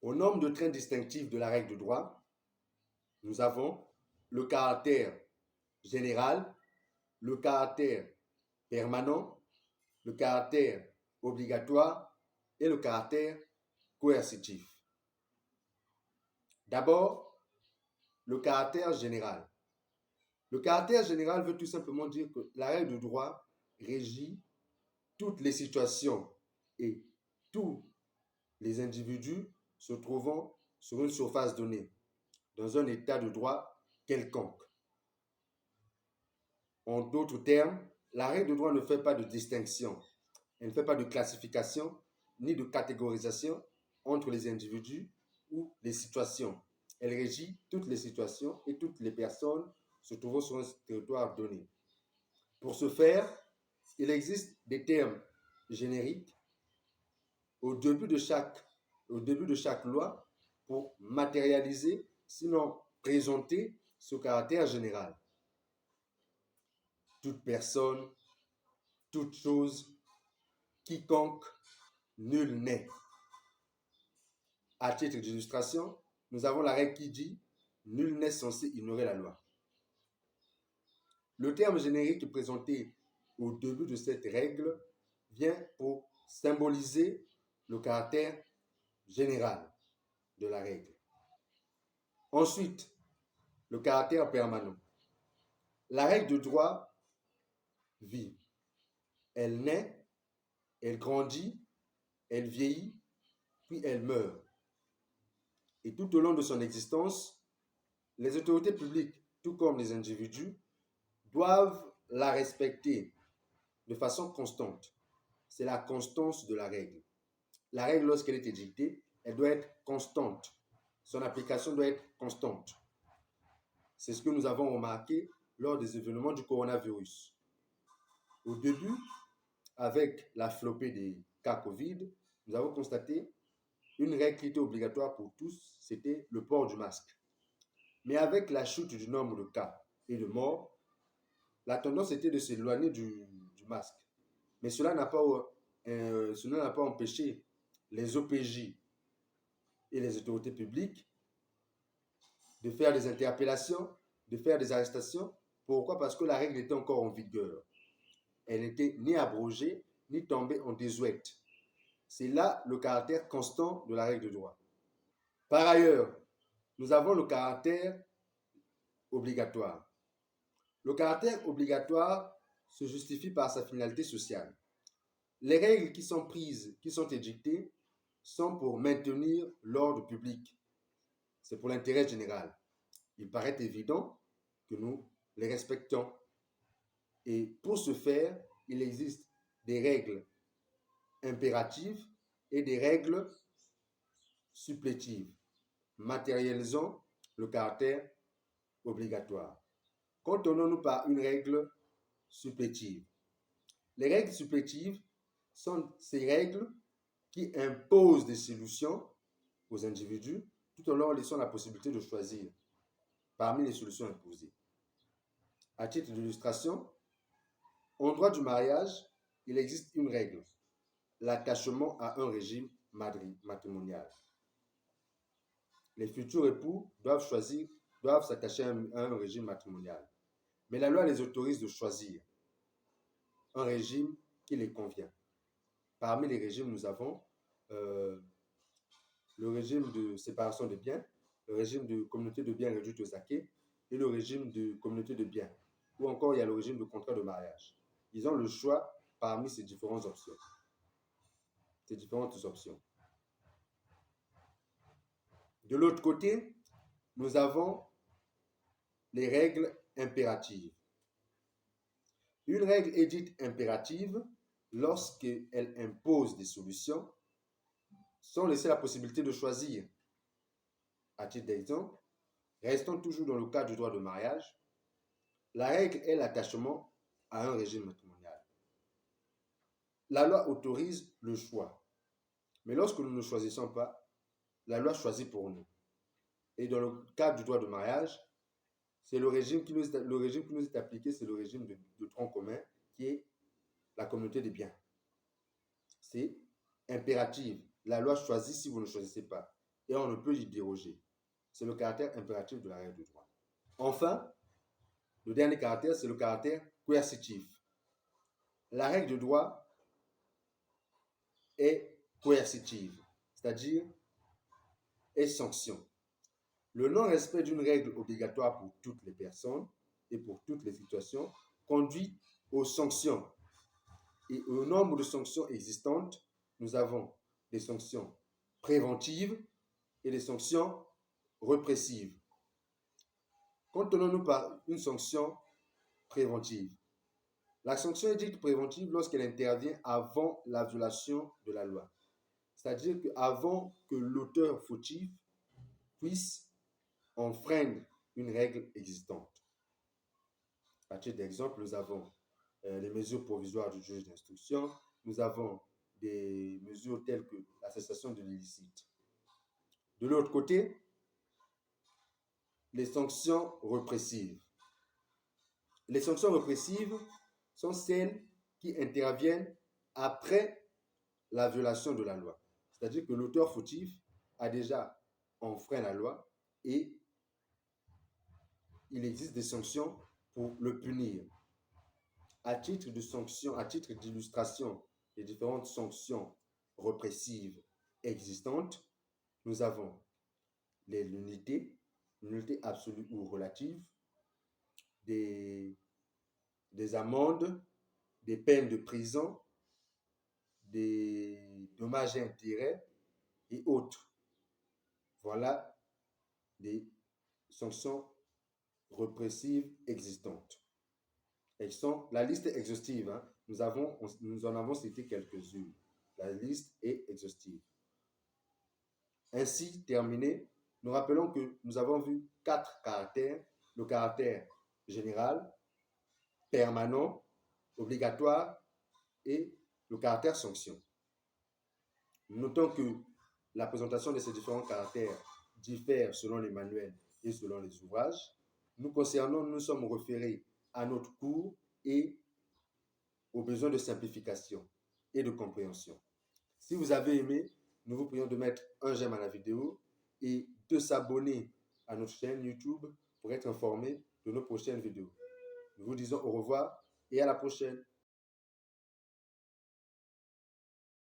Aux normes de train distinctives de la règle de droit, nous avons le caractère général, le caractère permanent, le caractère obligatoire et le caractère coercitif. D'abord, le caractère général. Le caractère général veut tout simplement dire que la règle de droit régit toutes les situations et tous les individus se trouvant sur une surface donnée, dans un état de droit quelconque. En d'autres termes, la règle de droit ne fait pas de distinction, elle ne fait pas de classification ni de catégorisation entre les individus ou les situations. Elle régit toutes les situations et toutes les personnes se trouvant sur un territoire donné. Pour ce faire, il existe des termes génériques au début de chaque loi pour matérialiser, sinon présenter ce caractère général. Toute personne, toute chose, quiconque, nul n'est. À titre d'illustration, nous avons la règle qui dit « Nul n'est censé ignorer la loi ». Le terme générique présenté au début de cette règle vient pour symboliser le caractère général de la règle. Ensuite, le caractère permanent. La règle de droit vit. Elle naît, elle grandit, elle vieillit, puis elle meurt. Et tout au long de son existence, les autorités publiques, tout comme les individus, doivent la respecter de façon constante. C'est la constance de la règle. La règle, lorsqu'elle est édictée, elle doit être constante. Son application doit être constante. C'est ce que nous avons remarqué lors des événements du coronavirus. Au début, avec la flopée des cas Covid, nous avons constaté une règle qui était obligatoire pour tous, c'était le port du masque. Mais avec la chute du nombre de cas et de morts, la tendance était de s'éloigner du masque. Mais cela n'a pas empêché les OPJ et les autorités publiques de faire des interpellations, de faire des arrestations. Pourquoi? Parce que la règle était encore en vigueur. Elle n'était ni abrogée, ni tombée en désuète. C'est là le caractère constant de la règle de droit. Par ailleurs, nous avons le caractère obligatoire. Le caractère obligatoire se justifie par sa finalité sociale. Les règles qui sont prises, qui sont édictées, sont pour maintenir l'ordre public. C'est pour l'intérêt général. Il paraît évident que nous les respectons. Et pour ce faire, il existe des règles impératives et des règles supplétives. Matérialisons le caractère obligatoire. Contenons-nous par une règle supplétive. Les règles supplétives sont ces règles qui imposent des solutions aux individus tout en leur laissant la possibilité de choisir parmi les solutions imposées. À titre d'illustration, en droit du mariage, il existe une règle, l'attachement à un régime matrimonial. Les futurs époux doivent s'attacher à un régime matrimonial. Mais la loi les autorise de choisir un régime qui les convient. Parmi les régimes, nous avons le régime de séparation de biens, le régime de communauté de biens réduite aux acquis et le régime de communauté de biens. Ou encore, il y a le régime de contrat de mariage. Ils ont le choix parmi ces différentes options. De l'autre côté, nous avons les règles impératives. Une règle est dite impérative lorsqu'elle impose des solutions sans laisser la possibilité de choisir. À titre d'exemple, restons toujours dans le cadre du droit de mariage. La règle est l'attachement à un régime matrimonial. La loi autorise le choix. Mais lorsque nous ne choisissons pas, la loi choisit pour nous. Et dans le cadre du droit de mariage, c'est le régime qui nous est appliqué, c'est le régime de tronc commun qui est la communauté des biens. C'est impératif. La loi choisit si vous ne choisissez pas. et on ne peut y déroger. C'est le caractère impératif de la règle de droit. Enfin, le dernier caractère, c'est le caractère coercitif. La règle de droit est coercitive, c'est-à-dire est sanction. Le non-respect d'une règle obligatoire pour toutes les personnes et pour toutes les situations conduit aux sanctions. Et au nombre de sanctions existantes, nous avons des sanctions préventives et des sanctions répressives. Contenons-nous par une sanction préventive. La sanction est dite préventive lorsqu'elle intervient avant la violation de la loi. C'est-à-dire qu'avant que l'auteur fautif puisse enfreindre une règle existante. À titre d'exemple, nous avons les mesures provisoires du juge d'instruction, nous avons des mesures telles que la cessation de l'illicite. De l'autre côté, les sanctions répressives. Les sanctions répressives sont celles qui interviennent après la violation de la loi. C'est-à-dire que l'auteur fautif a déjà enfreint la loi et il existe des sanctions pour le punir. À titre de sanction, à titre d'illustration des différentes sanctions répressives existantes, nous avons l'unité absolue ou relative, des amendes, des peines de prison, des dommages et intérêts et autres. Voilà des sanctions répressives existantes. La liste est exhaustive. Hein. Nous en avons cité quelques-unes. La liste est exhaustive. Ainsi terminé, nous rappelons que nous avons vu 4 caractères. Le caractère général, permanent, obligatoire et le caractère sanction. Notons que la présentation de ces différents caractères diffère selon les manuels et selon les ouvrages. Nous sommes référés à notre cours et aux besoins de simplification et de compréhension. Si vous avez aimé, nous vous prions de mettre un j'aime à la vidéo et de s'abonner à notre chaîne YouTube pour être informé de nos prochaines vidéos. Nous vous disons au revoir et à la prochaine.